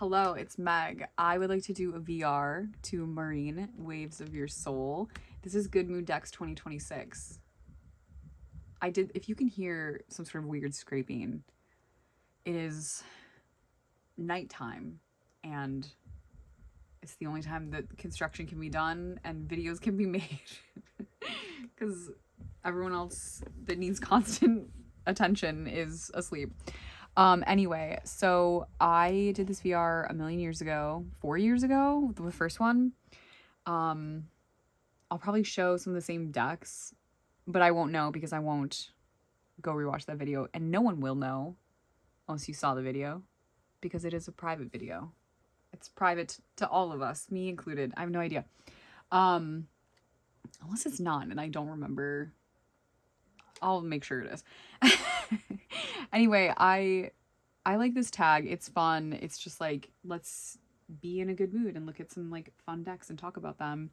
Hello, it's Meg. I would like to do a VR to Marine Waves of Your Soul. This is Good Mood Decks 2026. If you can hear some sort of weird scraping, it is nighttime and it's the only time that construction can be done and videos can be made because everyone else that needs constant attention is asleep. Anyway, so I did this VR a million years ago, 4 years ago, the first one. I'll probably show some of the same decks, but I won't know because I won't go rewatch that video, and no one will know unless you saw the video because it is a private video. It's private to all of us, me included. I have no idea. Unless it's not and I don't remember. I'll make sure it is. Anyway, I like this tag. It's fun. It's just like, let's be in a good mood and look at some like fun decks and talk about them.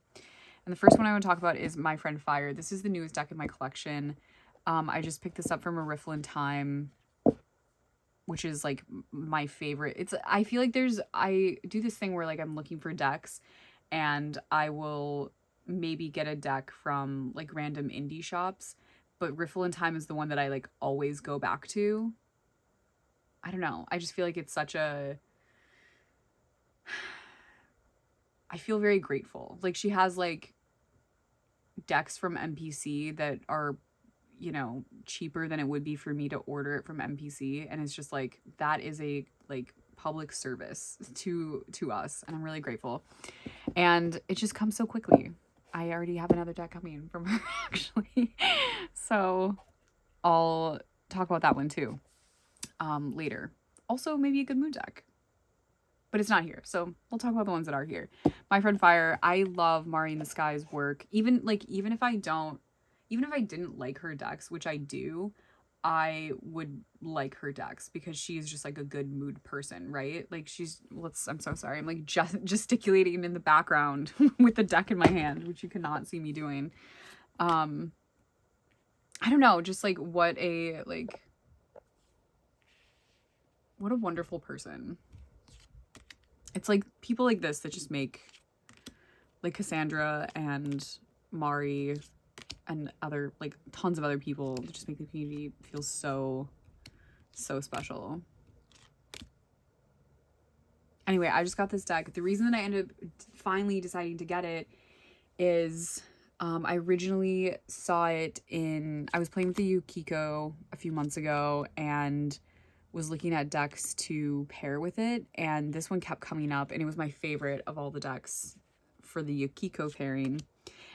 And the first one I want to talk about is My Friend Fire. This is the newest deck in my collection. I just picked this up from a Riffle in Time, which is like my favorite. I feel like I do this thing where like I'm looking for decks and I will maybe get a deck from like random indie shops, but Riffle in Time is the one that I like always go back to. I don't know. I just feel like it's such a... I feel very grateful. Like she has like decks from MPC that are, you know, cheaper than it would be for me to order it from MPC, and it's just like that is a like public service to us, and I'm really grateful. And it just comes so quickly. I already have another deck coming from her actually, so I'll talk about that one too later. Also maybe a Good Mood deck, but it's not here, so we'll talk about the ones that are here. My Friend Fire. I love Mari in the Sky's work. Even if I didn't like her decks, which I do, I would like her decks because she's just like a good mood person, right? Like I'm so sorry. I'm like just gesticulating in the background with the deck in my hand, which you cannot see me doing. I don't know, just like what a wonderful person. It's like people like this that just make like Cassandra and Mari and other like tons of other people that just make the community feel so special. Anyway, I just got this deck. The reason that I ended up finally deciding to get it is I originally saw it I was playing with the Yukiko a few months ago and was looking at decks to pair with it, and this one kept coming up and it was my favorite of all the decks for the Yukiko pairing.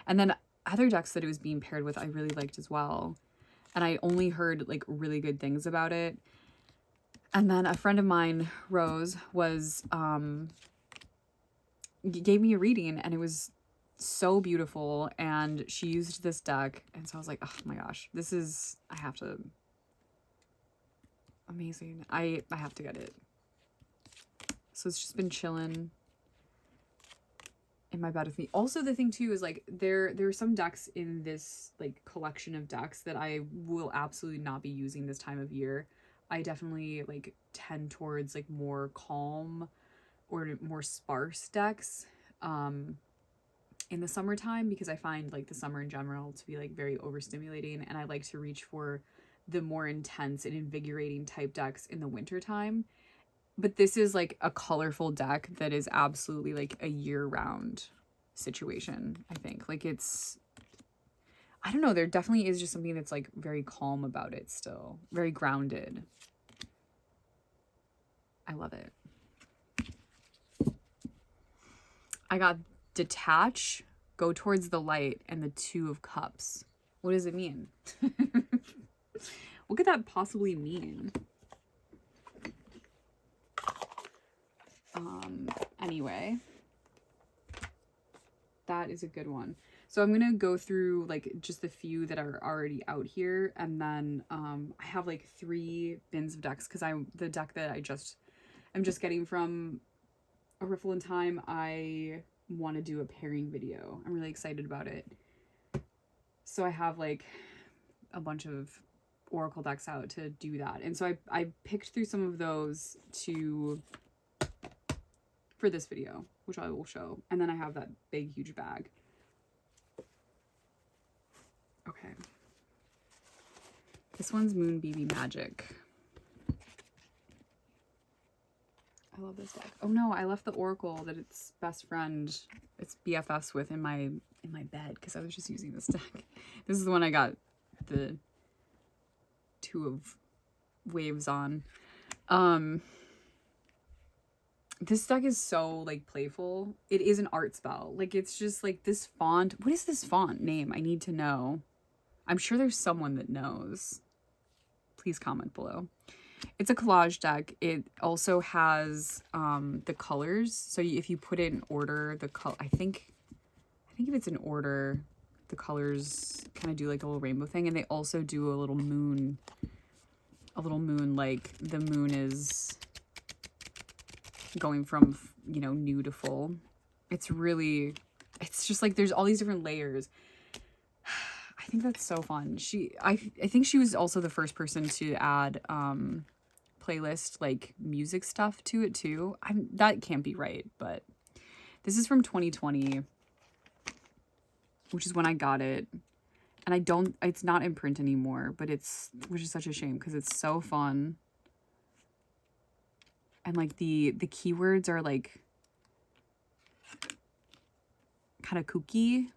And then other decks that it was being paired with I really liked as well, and I only heard like really good things about it. And then a friend of mine, Rose, gave me a reading and it was so beautiful, and she used this deck, and so I was like, oh my gosh, I have to... Amazing. I have to get it. So it's just been chilling in my bed with me. Also, the thing too is like there are some decks in this like collection of decks that I will absolutely not be using this time of year. I definitely like tend towards like more calm or more sparse decks in the summertime, because I find like the summer in general to be like very overstimulating, and I like to reach for the more intense and invigorating type decks in the winter time. But this is like a colorful deck that is absolutely like a year-round situation, I think. Like I don't know, there definitely is just something that's like very calm about it still. Very grounded. I love it. I got Detach, Go Towards the Light, and the Two of Cups. What does it mean? What could that possibly mean? Anyway, that is a good one. So I'm gonna go through like just the few that are already out here, and then I have like 3 bins of decks because the deck that I'm just getting from a Riffle in Time, I want to do a pairing video. I'm really excited about it. So I have like a bunch of Oracle decks out to do that, and so I picked through some of those to for this video, which I will show. And then I have that big, huge bag. Okay. This one's Moon BB Magic. I love this deck. Oh no, I left the Oracle that its best friend, its BFFs with in my bed because I was just using this deck. This is the one I got the 2 of waves on. This deck is so like playful. It is an art spell. Like it's just like this font. What is this font name? I need to know. I'm sure there's someone that knows. Please comment below. It's a collage deck. It also has the colors. So if you put it in order, the color, I think if it's in order, the colors kind of do like a little rainbow thing. And they also do a little moon, like the moon is going from, you know, new to full. It's just like there's all these different layers. I think that's so fun. I think she was also the first person to add playlist like music stuff to it too. That can't be right, but this is from 2020, which is when I got it. And it's not in print anymore, but which is such a shame because it's so fun. And like the keywords are like kind of kooky.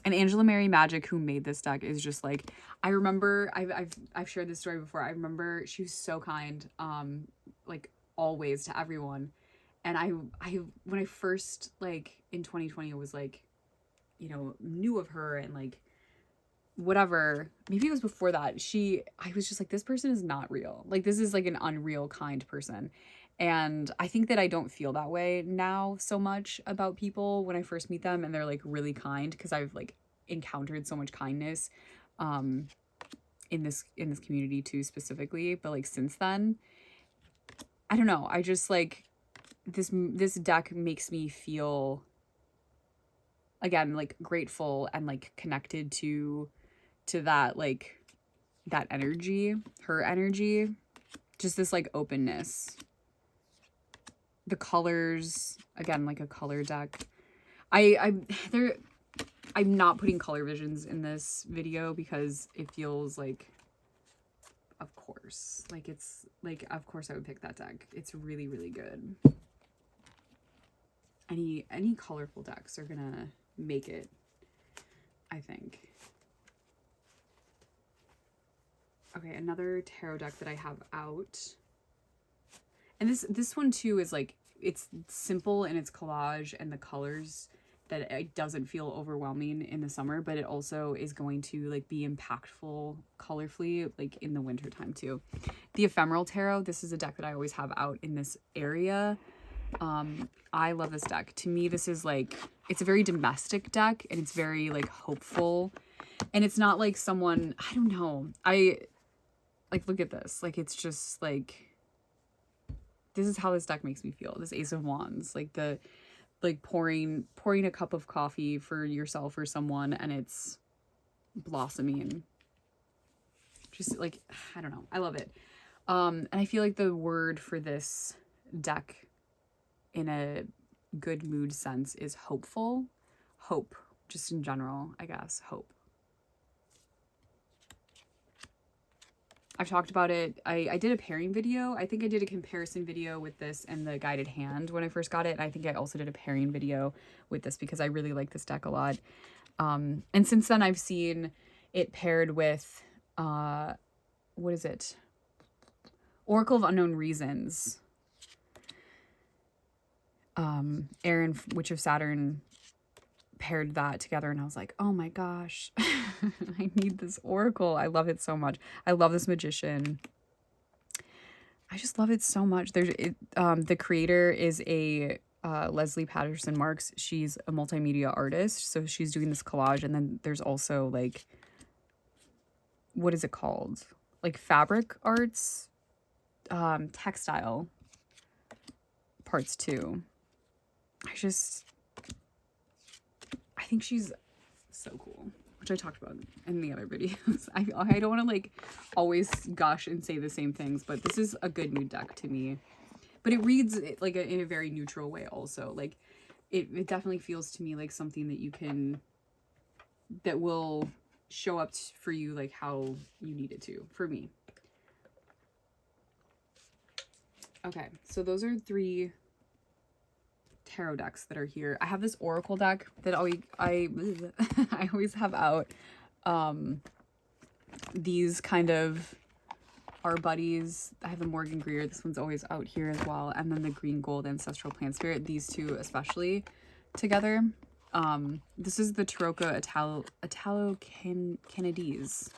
And Angela Mary Magic, who made this deck, is just like, I remember, I've shared this story before. I remember she was so kind, like always to everyone. And I when I first, like in 2020, was like, you know, knew of her and like whatever, maybe it was before that, I was just like, this person is not real. Like this is like an unreal kind person. And I think that I don't feel that way now so much about people when I first meet them and they're like really kind, because I've like encountered so much kindness in this community too specifically. But like since then, I don't know, I just like this deck makes me feel again like grateful and like connected to that, like that energy, her energy, just this like openness. The colors, again, like a color deck. I'm not putting color visions in this video because it feels like, of course, like it's like, of course I would pick that deck. It's really, really good. Any colorful decks are gonna make it, I think. Okay, another tarot deck that I have out. And this one too is like, it's simple in its collage and the colors, that it doesn't feel overwhelming in the summer, but it also is going to like be impactful colorfully like in the winter time too. The Ephemeral Tarot, this is a deck that I always have out in this area. I love this deck. To me, this is like, it's a very domestic deck and it's very like hopeful. And it's not like someone, I don't know, like, look at this. Like, it's just like, this is how this deck makes me feel. This Ace of Wands, like pouring a cup of coffee for yourself or someone and it's blossoming. Just like, I don't know. I love it. And I feel like the word for this deck in a good mood sense is hopeful. Hope, just in general, I guess. Hope. I've talked about it. I did a pairing video. I think I did a comparison video with this and the guided hand when I first got it. And I think I also did a pairing video with this because I really like this deck a lot. And since then I've seen it paired with, what is it? Oracle of Unknown Reasons. Aaron, Witch of Saturn, paired that together and I was like, oh my gosh, I need this oracle. I love it so much. I love this magician. I just love it so much. The creator is a Leslie Patterson Marks. She's a multimedia artist, so she's doing this collage, and then there's also like, what is it called? Like fabric arts, textile parts too. I think she's so cool, which I talked about in the other videos. I don't want to like always gush and say the same things, but this is a good mood deck to me. but it reads like in a very neutral way also. Like it definitely feels to me like something that you can, that will show up for you like how you need it to, for me. Okay, so those are 3 tarot decks that are here. I have this oracle deck that I always have out. These kind of are buddies. I have the Morgan Greer. This one's always out here as well. And then the Green Gold Ancestral Plant Spirit. These 2 especially together. This is the Taroka Italo-Canadese.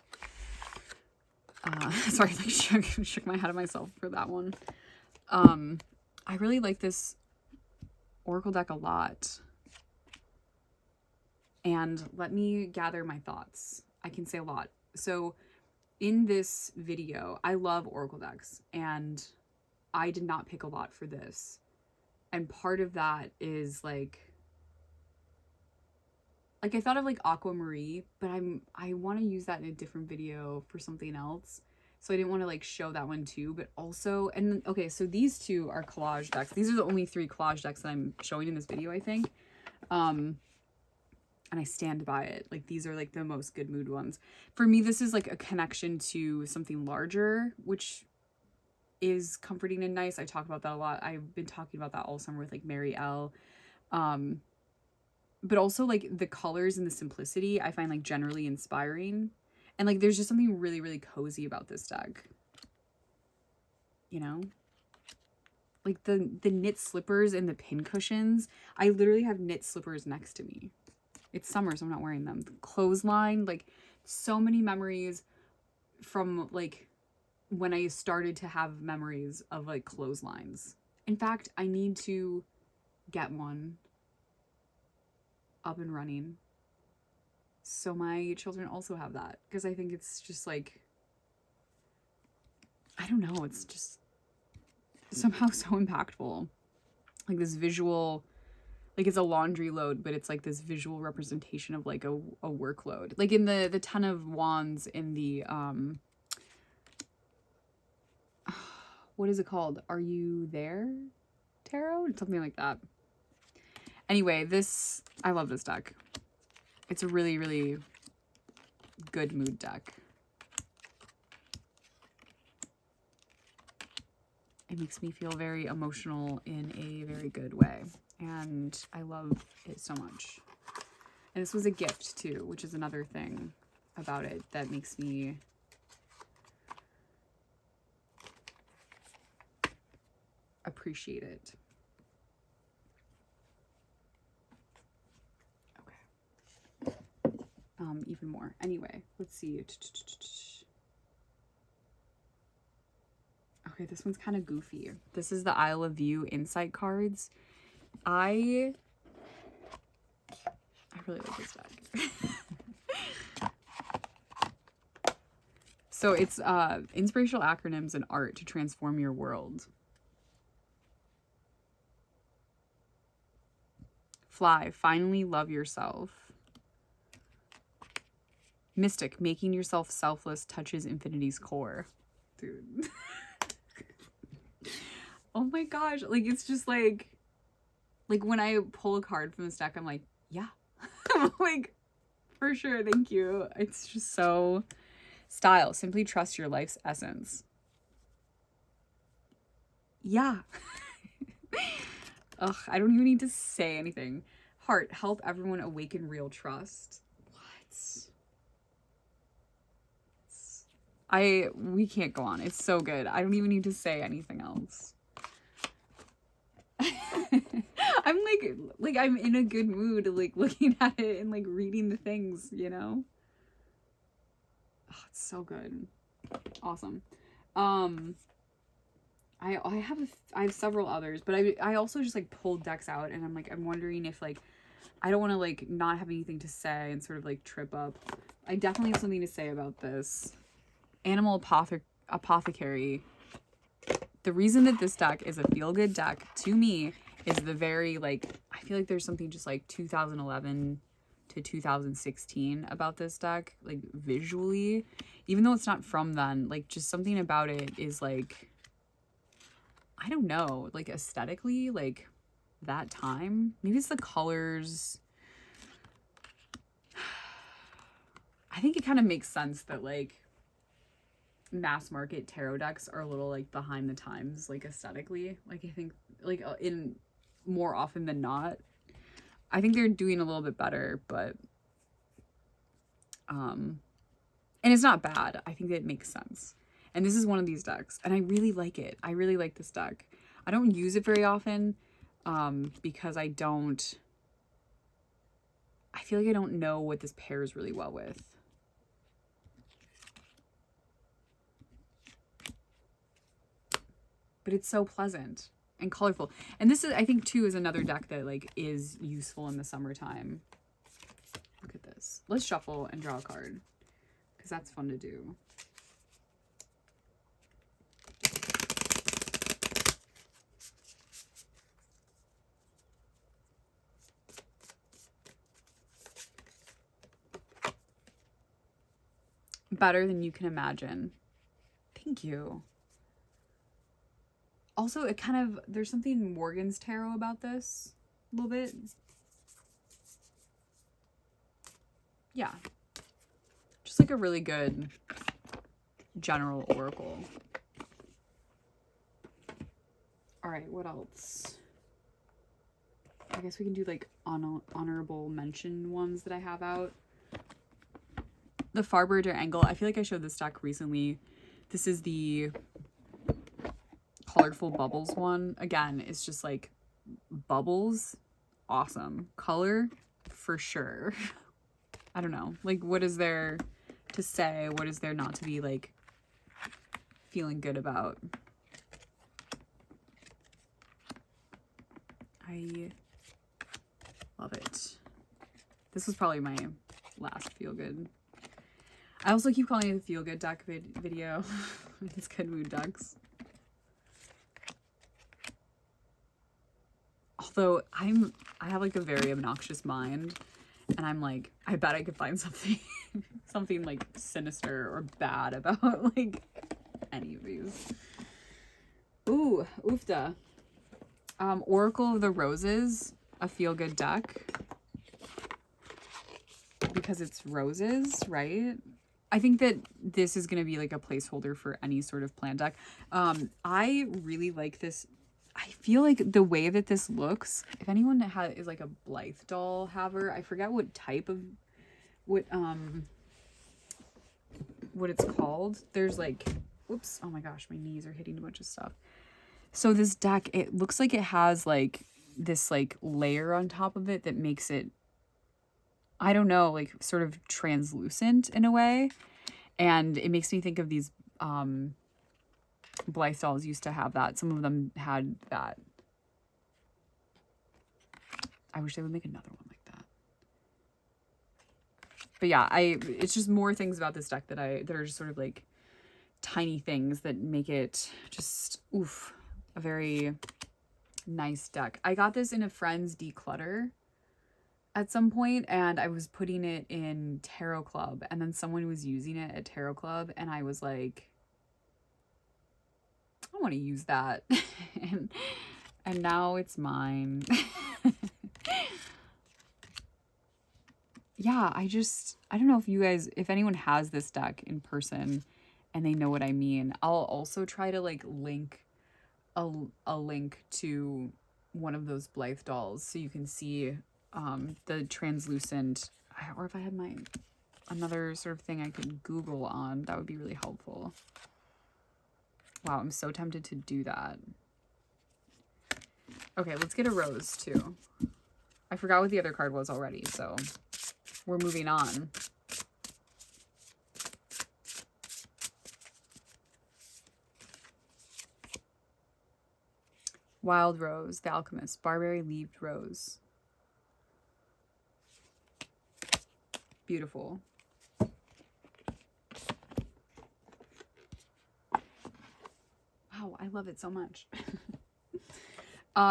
Sorry, like shook my head at myself for that one. I really like this oracle deck a lot. And let me gather my thoughts. I can say a lot. So in this video, I love oracle decks, and I did not pick a lot for this. And part of that is like I thought of like Aquamarine, but I want to use that in a different video for something else. So I didn't want to like show that one too, but also, and okay, so these 2 are collage decks. These are the only 3 collage decks that I'm showing in this video, I think. And I stand by it. Like these are like the most good mood ones. For me, this is like a connection to something larger, which is comforting and nice. I talk about that a lot. I've been talking about that all summer with like Mary L. But also like the colors and the simplicity I find like generally inspiring. And like there's just something really, really cozy about this deck. You know? Like the knit slippers and the pin cushions. I literally have knit slippers next to me. It's summer, so I'm not wearing them. The clothesline, like so many memories from like when I started to have memories of like clotheslines. In fact, I need to get one up and running so my children also have that, because I think it's just like, I don't know, it's just somehow so impactful. Like this visual, like it's a laundry load, but it's like this visual representation of like a workload. Like in the 10 of Wands in the what is it called? Are You There? Tarot? Something like that. Anyway, I love this deck. It's a really, really good mood deck. It makes me feel very emotional in a very good way. And I love it so much. And this was a gift too, which is another thing about it that makes me appreciate it. Okay. Even more. Anyway, let's see. Okay, this one's kind of goofy. This is the Isle of View insight cards. I really like this deck. So it's inspirational acronyms and art to transform your world. Fly, finally love yourself. Mystic, making yourself selfless touches infinity's core. Dude. Oh my gosh. Like, it's just like when I pull a card from this deck, I'm like, yeah. I'm like, for sure, thank you. It's just so style. Simply trust your life's essence. Yeah. Ugh, I don't even need to say anything. Heart, help everyone awaken real trust. What? We can't go on. It's so good. I don't even need to say anything else. I'm like I'm in a good mood, like looking at it and like reading the things, you know? Oh, it's so good. Awesome. I have several others, but I also just like pulled decks out, and I'm wondering if like I don't want to like not have anything to say and sort of like trip up. I definitely have something to say about this. Animal Apothecary. The reason that this deck is a feel-good deck to me is the very like, I feel like there's something just like 2011 to 2016 about this deck, like visually, even though it's not from then, like just something about it is like, I don't know, like aesthetically, like that time. Maybe it's the colors. I think it kind of makes sense that like mass market tarot decks are a little like behind the times, like aesthetically. Like I think like in more often than not, I think they're doing a little bit better, but and it's not bad. I think it makes sense. And this is one of these decks, and I really like it. I really like this deck. I don't use it very often because I feel like I don't know what this pairs really well with. But it's so pleasant and colorful. And this is, I think too, is another deck that like is useful in the summertime. Look at this. Let's shuffle and draw a card because that's fun to do. Better than you can imagine. Thank you. Also, it kind of, there's something Morgan's Tarot about this a little bit. Yeah. Just like a really good general oracle. All right, what else? I guess we can do like honorable mention ones that I have out. The Farberger Angle. I feel like I showed this deck recently. This is the Colorful Bubbles one. Again, it's just like bubbles. Awesome. Color, for sure. I don't know. Like, what is there to say? What is there not to be like feeling good about? I love it. This was probably my last feel good. I also keep calling it a feel good deck video. It's good mood decks. Although I have like a very obnoxious mind, and I'm like, I bet I could find something something like sinister or bad about like any of these. Ooh, oofda. Oracle of the Roses, a feel good deck. Because it's roses, right? I think that this is going to be like a placeholder for any sort of plan deck. I really like this. I feel like the way that this looks, if anyone is like a Blythe doll haver, I forget what type of, what it's called. There's like, whoops, oh my gosh, my knees are hitting a bunch of stuff. So this deck, it looks like it has like this like layer on top of it that makes it, I don't know, like sort of translucent in a way. And it makes me think of these Blythe dolls used to have that. Some of them had that. I wish they would make another one like that. But yeah, it's just more things about this deck that are just sort of like tiny things that make it just a very nice deck. I got this in a friend's declutter at some point, and I was putting it in Tarot Club, and then someone was using it at Tarot Club, and I was like, I want to use that. and now it's mine. Yeah, I don't know if anyone has this deck in person and they know what I mean. I'll also try to like link a link to one of those Blythe dolls so you can see the translucent, or if I had another sort of thing I could Google on, that would be really helpful. Wow, I'm so tempted to do that. Okay, let's get a rose too. I forgot what the other card was already, so we're moving on. Wild Rose, the Alchemist, Barberry Leaved Rose. Beautiful. Wow, I love it so much.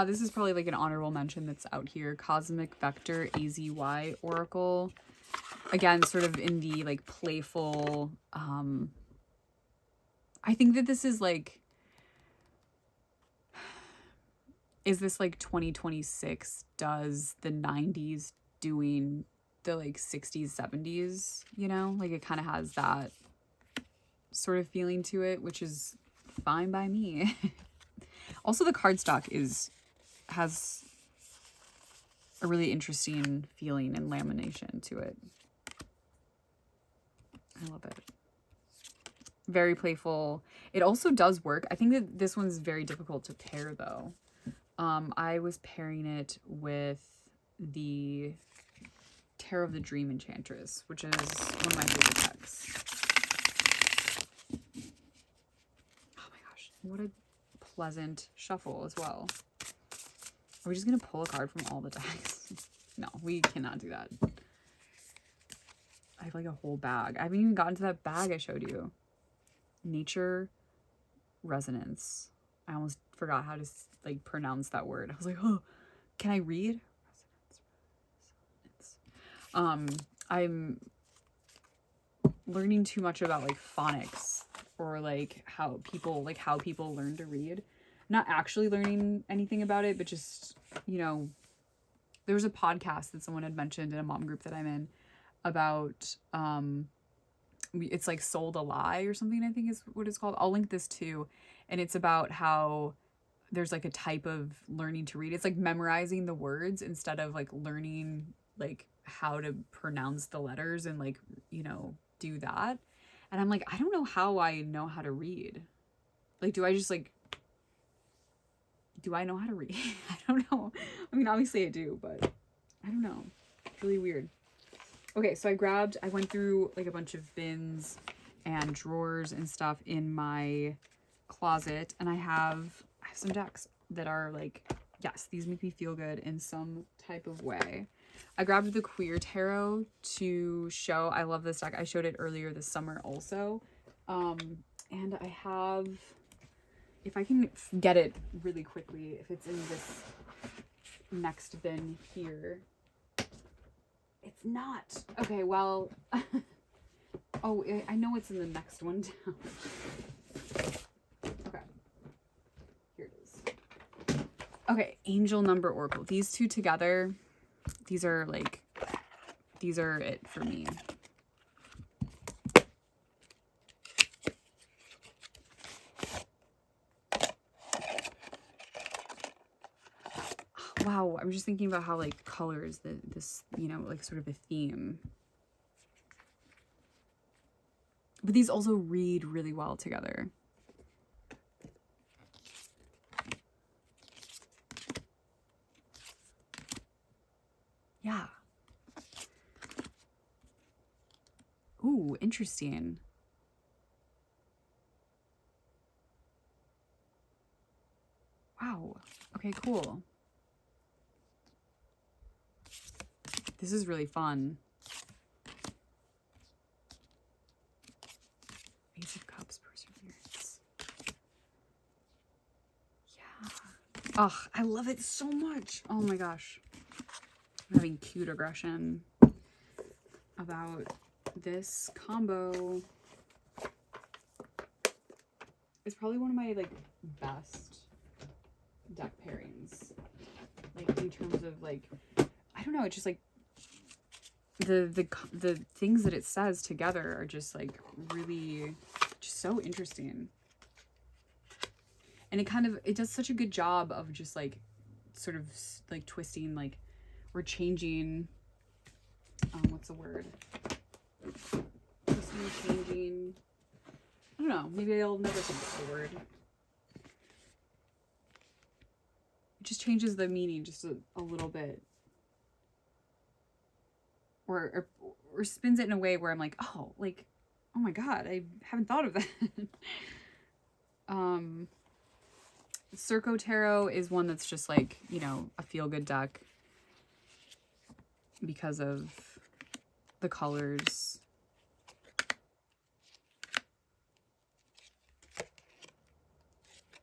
This is probably like an honorable mention that's out here. Cosmic Vector AZY Oracle. Again, sort of in the like playful, I think that this is like, is this like 2026 does the 90s doing the like 60s, 70s, you know? Like it kind of has that sort of feeling to it, which is fine by me. Also, the cardstock has a really interesting feeling and lamination to it. I love it. Very playful. It also does work. I think that this one's very difficult to pair though. I was pairing it with the Tarot of the Dream Enchantress, which is one of my favorite decks. Oh my gosh, what a pleasant shuffle as well. Are we just gonna pull a card from all the decks? No, we cannot do that. I have like a whole bag. I haven't even gotten to that bag I showed you. Nature Resonance. I almost forgot how to like pronounce that word. I was like, oh, can I read? I'm learning too much about like phonics or like how people learn to read. Not actually learning anything about it, but just, you know, there was a podcast that someone had mentioned in a mom group that I'm in about it's like Sold a Lie or something, I think is what it's called. I'll link this too. And it's about how there's like a type of learning to read. It's like memorizing the words instead of like learning like how to pronounce the letters and like, you know, do that. And I'm like, I don't know how I know how to read. Like, do I know how to read? I don't know. I mean, obviously I do, but I don't know. It's really weird. Okay, so I went through like a bunch of bins and drawers and stuff in my closet, and I have some decks that are like, yes, these make me feel good in some type of way. I grabbed the Queer Tarot to show. I love this deck. I showed it earlier this summer also. And I have, if I can get it really quickly, if it's in this next bin here. It's not. Okay, well, oh, I know it's in the next one down. Okay, here it is. Okay, Angel Number Oracle. These two together, these are it for me. Wow, I'm just thinking about how like colors this, you know, like sort of a theme. But these also read really well together. Yeah. Ooh, interesting. Wow. Okay, cool. This is really fun. Ace of Cups, Perseverance. Yeah. Oh, I love it so much. Oh my gosh. I'm having cute aggression about this combo. It's probably one of my like best deck pairings. Like in terms of like, I don't know, it's just like the things that it says together are just like really just so interesting. And it does such a good job of just like sort of like twisting, like we're changing, what's the word? Twisting, changing. I don't know, maybe I'll never think of the word. It just changes the meaning just a little bit. Or spins it in a way where I'm like, oh my god, I haven't thought of that. Circo Tarot is one that's just like, you know, a feel-good deck because of the colors.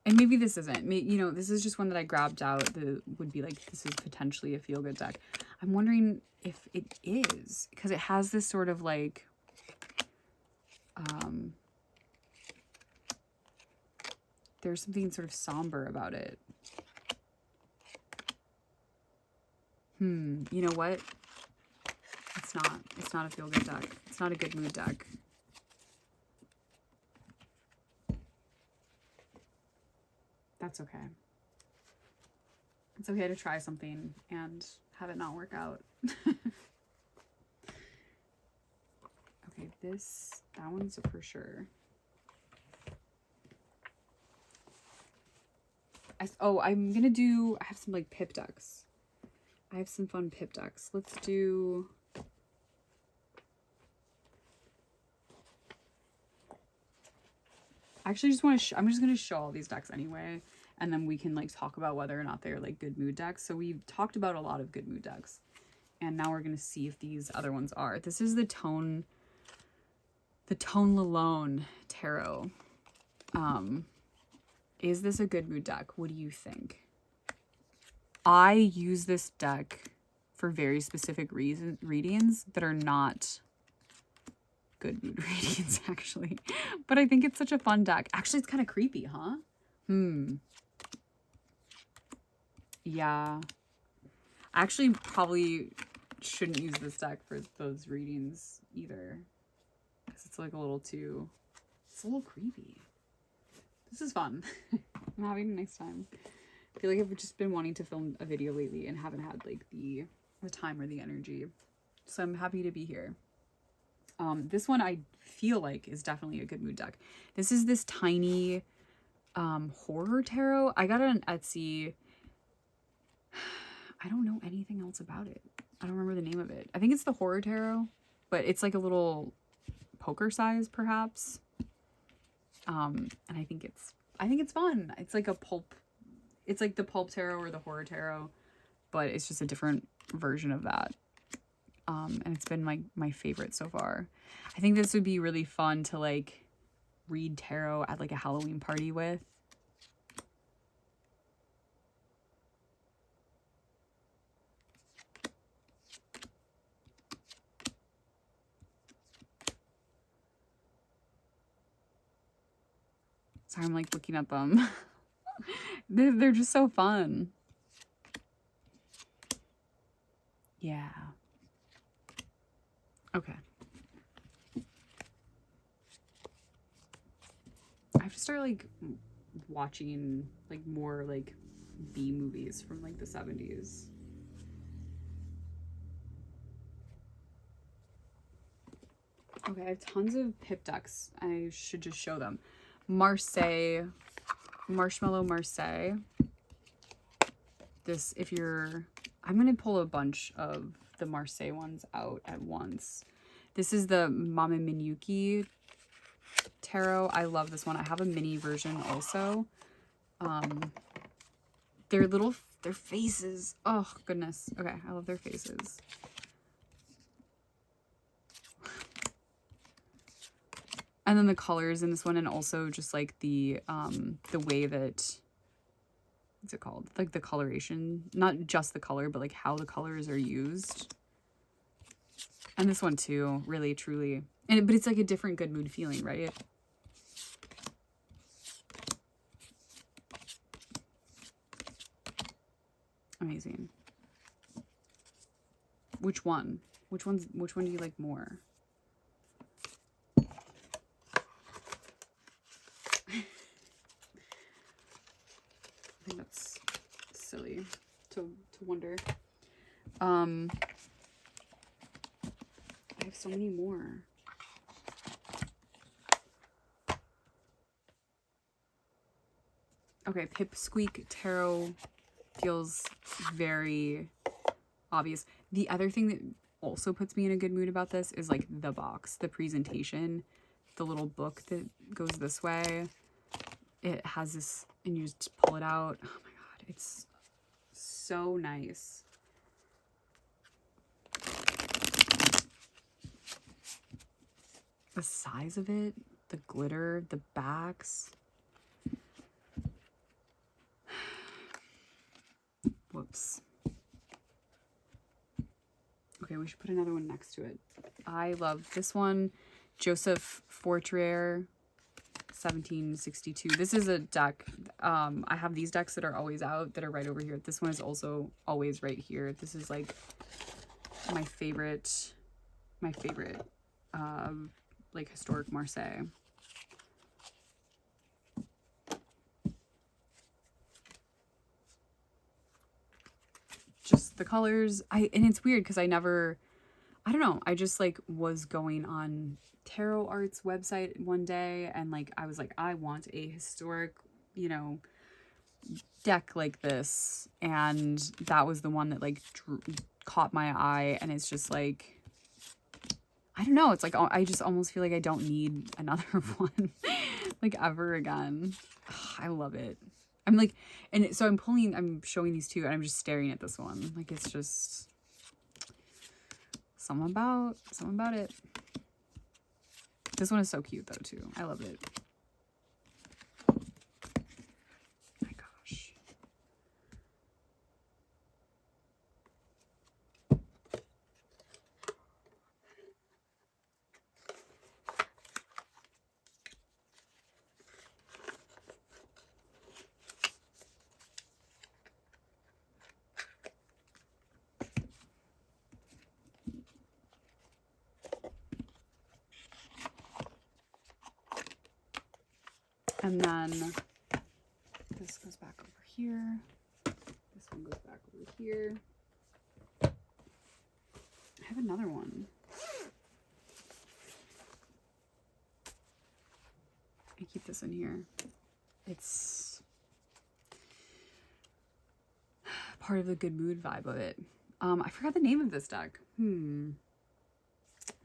And maybe this isn't. You know, this is just one that I grabbed out that would be like, this is potentially a feel-good deck. I'm wondering if it is, because it has this sort of like, there's something sort of somber about it. You know what? It's not. It's not a feel-good deck. It's not a good mood deck. That's okay. It's okay to try something and have it not work out. Okay, that one's for sure. I'm gonna do, I have some like pip decks. I have some fun pip decks. Let's do, I actually just want to, I'm just gonna show all these decks anyway, and then we can like talk about whether or not they're like good mood decks. So we've talked about a lot of good mood decks, and now we're gonna see if these other ones are. This is the Tone Lalone Tarot. Is this a good mood deck? What do you think? I use this deck for very specific readings that are not good mood readings, actually. But I think it's such a fun deck. Actually, it's kind of creepy, huh? Yeah. I actually probably shouldn't use this deck for those readings either. Because it's like a little too... It's a little creepy. This is fun. I'm having a nice time. I feel like I've just been wanting to film a video lately and haven't had like the time or the energy. So I'm happy to be here. This one I feel like is definitely a good mood deck. This is this tiny horror tarot. I got it on Etsy. I don't know anything else about it. I don't remember the name of it. I think it's the horror tarot, but it's like a little poker size perhaps. And I think it's fun. It's like a pulp. It's like the pulp tarot or the horror tarot, but it's just a different version of that. And it's been my favorite so far. I think this would be really fun to like read tarot at like a Halloween party with. Sorry, I'm like looking at them. They're just so fun. Yeah. Okay. I have to start like watching like more like B movies from like the 70s. Okay, I have tons of pip decks. I should just show them. Marseille, Marshmallow Marseille. This, if you're, I'm going to pull a bunch of the Marseille ones out at once. This is the Mama Miyuki tarot. I love this one. I have a mini version also. Their faces. Oh, goodness. Okay, I love their faces. And then the colors in this one, and also just like the way that, what's it called? Like the coloration, not just the color, but like how the colors are used. And this one too, really, truly. But it's like a different good mood feeling, right? Amazing. Which one? Which one do you like more? I think that's silly to wonder. I have so many more. Okay, Pipsqueak Tarot feels very obvious. The other thing that also puts me in a good mood about this is like the box, the presentation, the little book that goes this way. It has this, and you just pull it out. Oh my god, it's so nice. The size of it, the glitter, the backs. Whoops. Okay, we should put another one next to it. I love this one. Joseph Fortier. 1762. This is a deck. I have these decks that are always out that are right over here. This one is also always right here. This is like my favorite, like historic Marseille. Just the colors. And it's weird because I don't know. I just like was going on Tarot Art's website one day and like I was like, I want a historic, you know, deck like this, and that was the one that like caught my eye. And it's just like, I don't know, it's like I just almost feel like I don't need another one like ever again. Ugh, I love it. I'm like, and so I'm showing these two and I'm just staring at this one. Like it's just something about it. This one is so cute though too. I love it. My gosh. And then this goes back over here. This one goes back over here. I have another one. I keep this in here. It's part of the good mood vibe of it. I forgot the name of this deck. I'm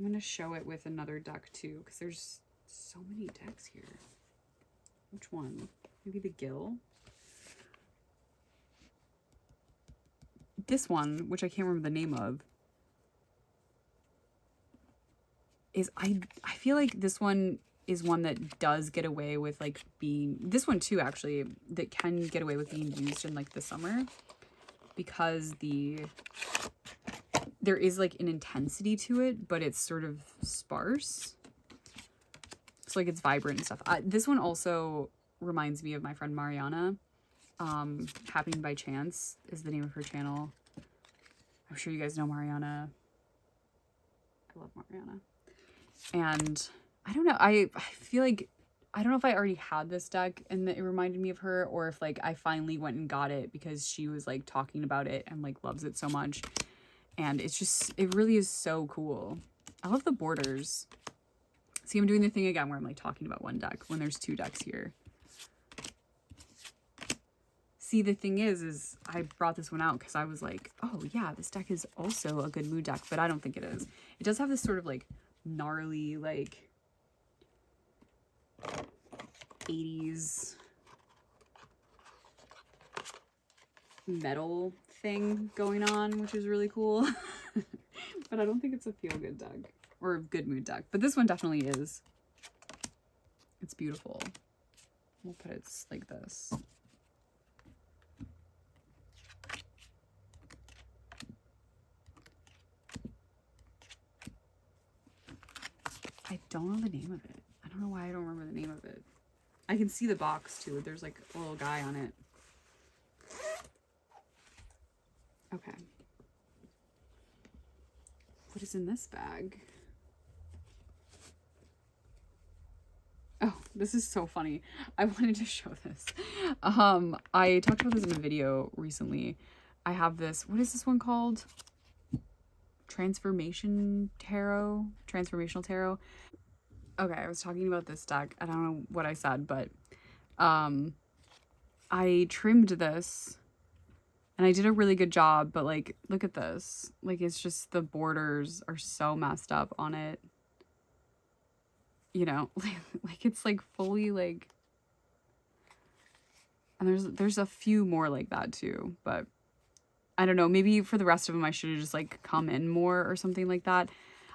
gonna show it with another deck too, because there's so many decks here. Which one? Maybe the Gill? This one, which I can't remember the name of, is I feel like this one is one that does get away with like being, this one too actually, that can get away with being used in like the summer, because there is like an intensity to it, but it's sort of sparse. So like it's vibrant and stuff. This one also reminds me of my friend Mariana. Happening by Chance is the name of her channel. I'm sure you guys know Mariana. I love Mariana. And I don't know, I feel like, I don't know if I already had this deck and it reminded me of her, or if like I finally went and got it because she was like talking about it and like loves it so much. And it's just, it really is so cool. I love the borders. See, I'm doing the thing again where I'm like talking about one deck when there's two decks here. See, the thing is I brought this one out because I was like, oh yeah, this deck is also a good mood deck, but I don't think it is. It does have this sort of like gnarly, like 80s metal thing going on, which is really cool. But I don't think it's a feel-good deck or a good mood deck. But this one definitely is. It's beautiful. We'll put it like this. I don't know the name of it. I don't know why I don't remember the name of it. I can see the box too. There's like a little guy on it. Okay. What is in this bag? Oh, this is so funny. I wanted to show this. I talked about this in a video recently. I have this, what is this one called? Transformational Tarot. Okay, I was talking about this deck. I don't know what I said, but I trimmed this and I did a really good job, but like, look at this. Like, it's just, the borders are so messed up on it. You know, like it's like fully like, and there's a few more like that too, but I don't know, maybe for the rest of them I should have just like come in more or something like that.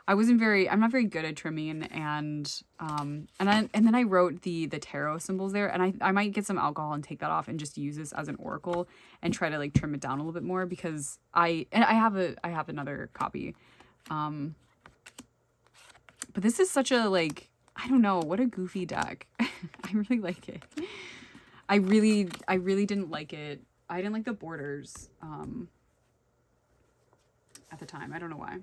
I'm not very good at trimming, and then I wrote the tarot symbols there, and I might get some alcohol and take that off and just use this as an oracle and try to like trim it down a little bit more, because I have another copy. But this is such a like, I don't know, what a goofy deck. I really like it. I really didn't like it. I didn't like the borders at the time. I don't know why.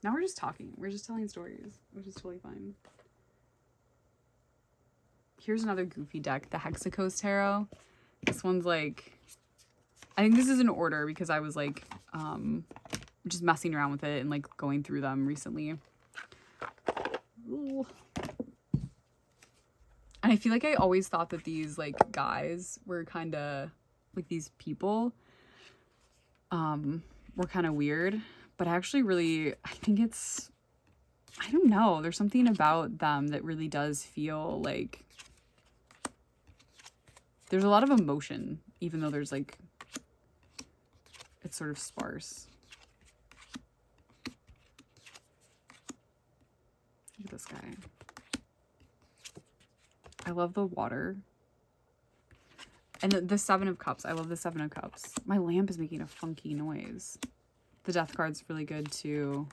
Now we're just talking. We're just telling stories, which is totally fine. Here's another goofy deck, the Hexacoast Tarot. This one's like, I think this is in order because I was like just messing around with it and like going through them recently. Ooh. And I feel like I always thought that these like guys were kind of like, these people were kind of weird, but actually really, I think it's, I don't know, there's something about them that really does feel like there's a lot of emotion, even though there's like, it's sort of sparse. Look at this guy. I love the water. And the Seven of Cups. I love the Seven of Cups. My lamp is making a funky noise. The Death card's really good too.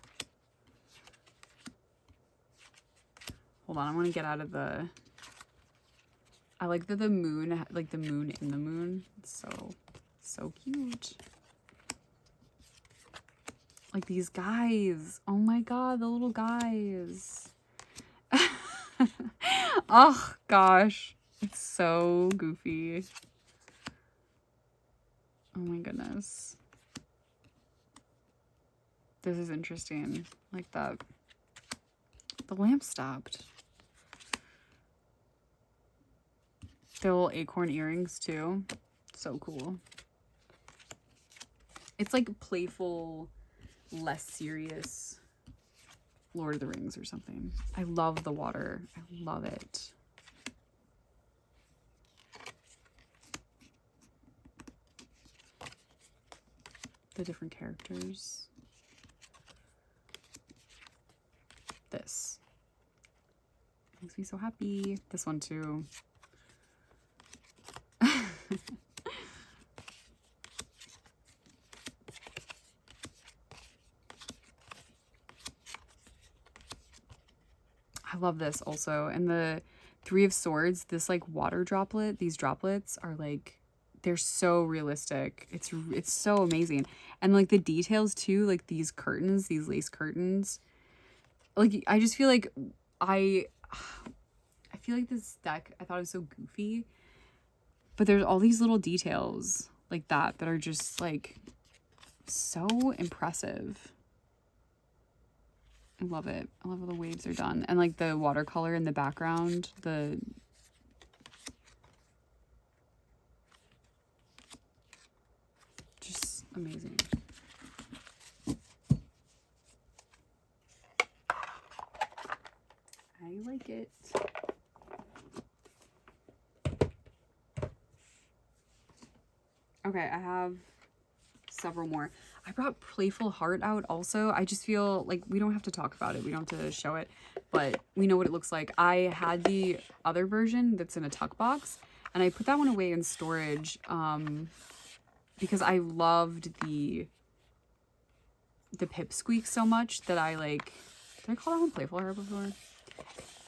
Hold on, I want to get out of the... I like that the moon, like the moon in the moon. It's so cute. Like these guys. Oh my god, the little guys. Oh gosh. It's so goofy. Oh my goodness. This is interesting. Like that. The lamp stopped. The little acorn earrings too. So cool. It's like playful, less serious Lord of the Rings or something. I love the water. I love it. The different characters. This makes me so happy. This one too. I love this also. And the Three of Swords, this like water droplet, these droplets are like, they're so realistic. It's so amazing. And like the details too, like these curtains, these lace curtains. Like I just feel like I feel like this deck, I thought it was so goofy, but there's all these little details like that are just like so impressive. I love it. I love how the waves are done. And like the watercolor in the background, just amazing. I like it. Okay, I have several more. I brought Playful Heart out also. I just feel like we don't have to talk about it. We don't have to show it, but we know what it looks like. I had the other version that's in a tuck box, and I put that one away in storage because I loved the pipsqueak so much that I like... Did I call that one Playful Heart before?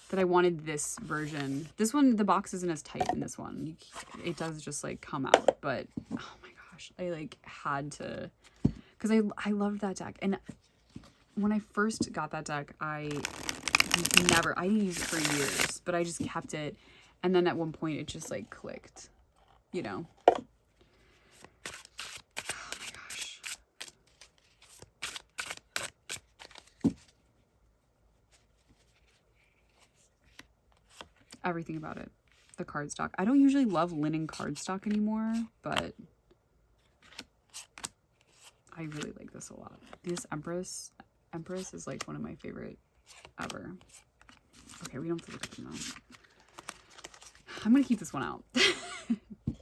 That I wanted this version. This one, the box isn't as tight in this one. It does just like come out, but oh my gosh, I like had to... Because I loved that deck. And when I first got that deck, I didn't use it for years, but I just kept it. And then at one point it just like clicked, you know? Oh my gosh. Everything about it. The cardstock. I don't usually love linen cardstock anymore, but I really like this a lot. This Empress is like one of my favorite ever. Okay, we don't have to look at them though. I'm gonna keep this one out.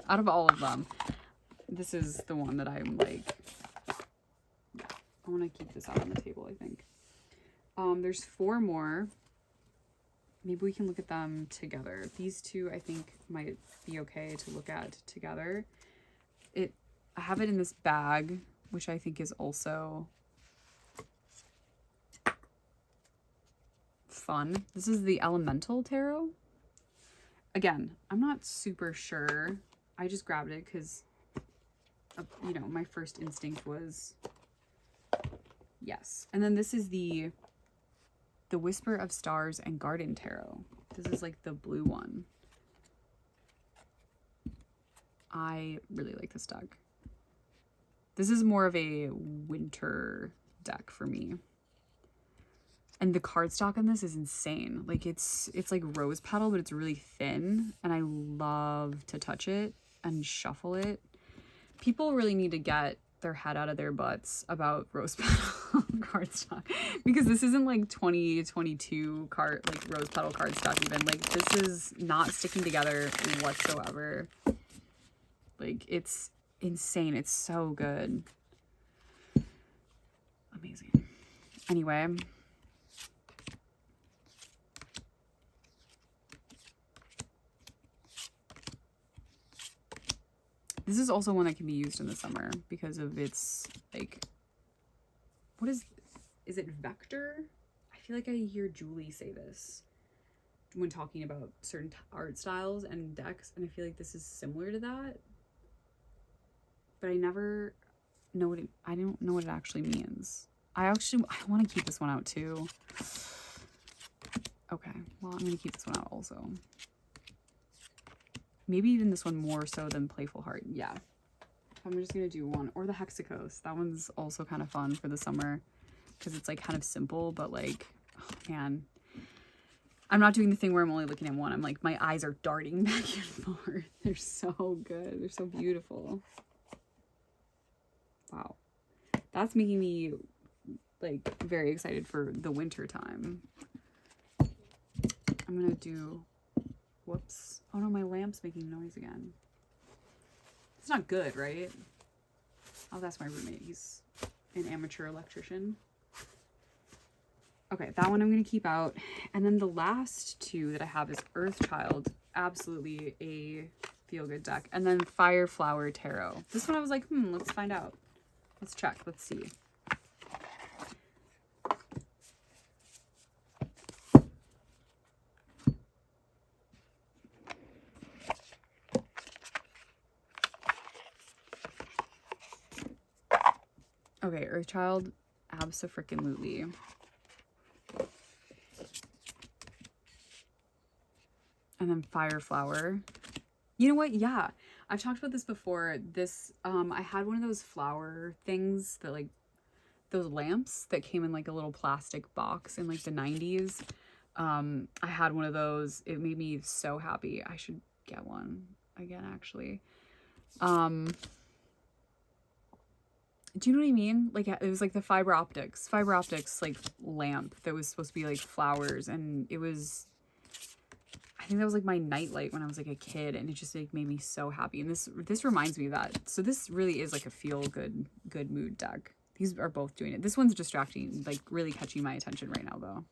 Out of all of them, this is the one that I'm like, I want to keep this out on the table, I think. There's 4 more. Maybe we can look at them together. These two I think might be okay to look at together. I have it in this bag, which I think is also fun. This is the Elemental Tarot. Again, I'm not super sure. I just grabbed it because, you know, my first instinct was yes. And then this is the Whisper of Stars and Garden Tarot. This is like the blue one. I really like this deck. This is more of a winter deck for me. And the cardstock on this is insane. Like it's like rose petal, but it's really thin. And I love to touch it and shuffle it. People really need to get their head out of their butts about rose petal cardstock, because this isn't like 2022 like rose petal cardstock even. Like this is not sticking together whatsoever. Like it's insane. It's so good. Amazing. Anyway, this is also one that can be used in the summer because of its, like, what is it vector? I feel like I hear Julie say this when talking about certain art styles and decks, and I feel like this is similar to that. But I never know what I don't know what it actually means. I want to keep this one out too. Okay, well, I'm going to keep this one out also. Maybe even this one more so than Playful Heart. Yeah. I'm just going to do one. Or the Hexacos. That one's also kind of fun for the summer because it's like kind of simple, but like, oh man. I'm not doing the thing where I'm only looking at one. I'm like, my eyes are darting back and forth. They're so good. They're so beautiful. Wow. That's making me like very excited for the winter time. I'm going to do... Whoops. Oh no, my lamp's making noise again. It's not good, right? I'll ask my roommate. He's an amateur electrician. Okay, that one I'm going to keep out. And then the last two that I have is Earthchild. Absolutely a feel-good deck. And then Fireflower Tarot. This one I was like, let's find out. Let's check. Let's see. Okay, Earthchild, abso-freaking-lutely. And then Fireflower. You know what? Yeah, I've talked about this before. This, I had one of those flower things that like, those lamps that came in like a little plastic box in like the 90s. I had one of those. It made me so happy. I should get one again, actually. Do you know what I mean? Like, it was like the fiber optics like lamp that was supposed to be like flowers, and it was, I think that was like my nightlight when I was like a kid, and it just like made me so happy. And this reminds me of that. So this really is like a feel good mood deck. These are both doing it. This one's distracting, like really catching my attention right now though.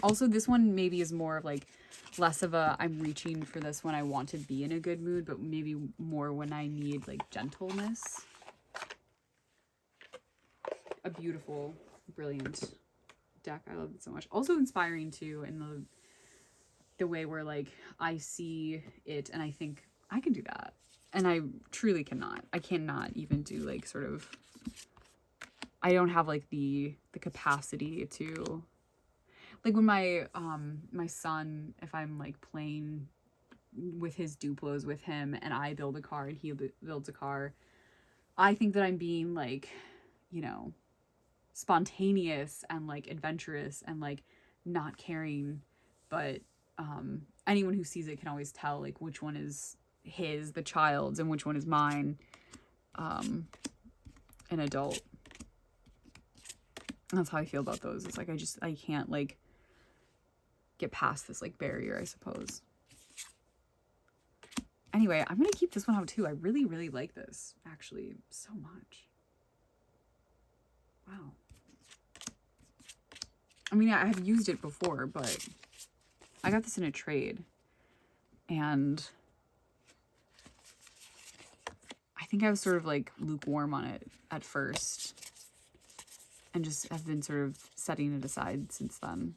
Also this one maybe is more of like less of a I'm reaching for this when I want to be in a good mood, but maybe more when I need like gentleness. A beautiful, brilliant deck. I love it so much. Also inspiring too in the way where like I see it and I think I can do that. And I truly cannot. I cannot even do like sort of, I don't have like the capacity to, like when my my son, if I'm like playing with his Duplos with him and I build a car and he builds a car, I think that I'm being like, you know, spontaneous and like adventurous and like not caring, but anyone who sees it can always tell like which one is the child's, and which one is mine, an adult. And that's how I feel about those. It's like I can't like get past this like barrier, I suppose. Anyway, I'm gonna keep this one out too. I really, really like this actually so much. Wow. I mean, I have used it before, but I got this in a trade, and I think I was sort of like lukewarm on it at first. and just have been sort of setting it aside since then.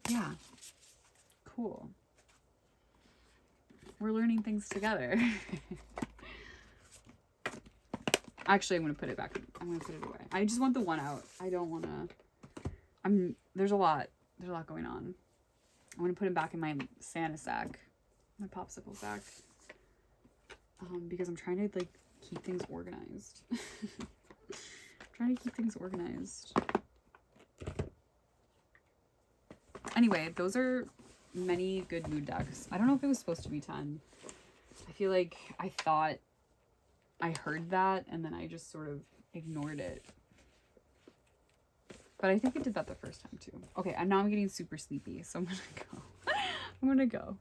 Yeah. Cool. We're learning things together. Actually, I'm going to put it back. I'm going to put it away. I just want the one out. I don't want to... There's a lot going on. I'm going to put it back in my Santa sack. My popsicle sack. Because I'm trying to, like, keep things organized. Trying to keep things organized. Anyway, those are many good mood decks. I don't know if it was supposed to be 10. I feel like I thought I heard that and then I just sort of ignored it. But I think it did that the first time too. Okay, and now I'm getting super sleepy, so I'm gonna go. I'm gonna go.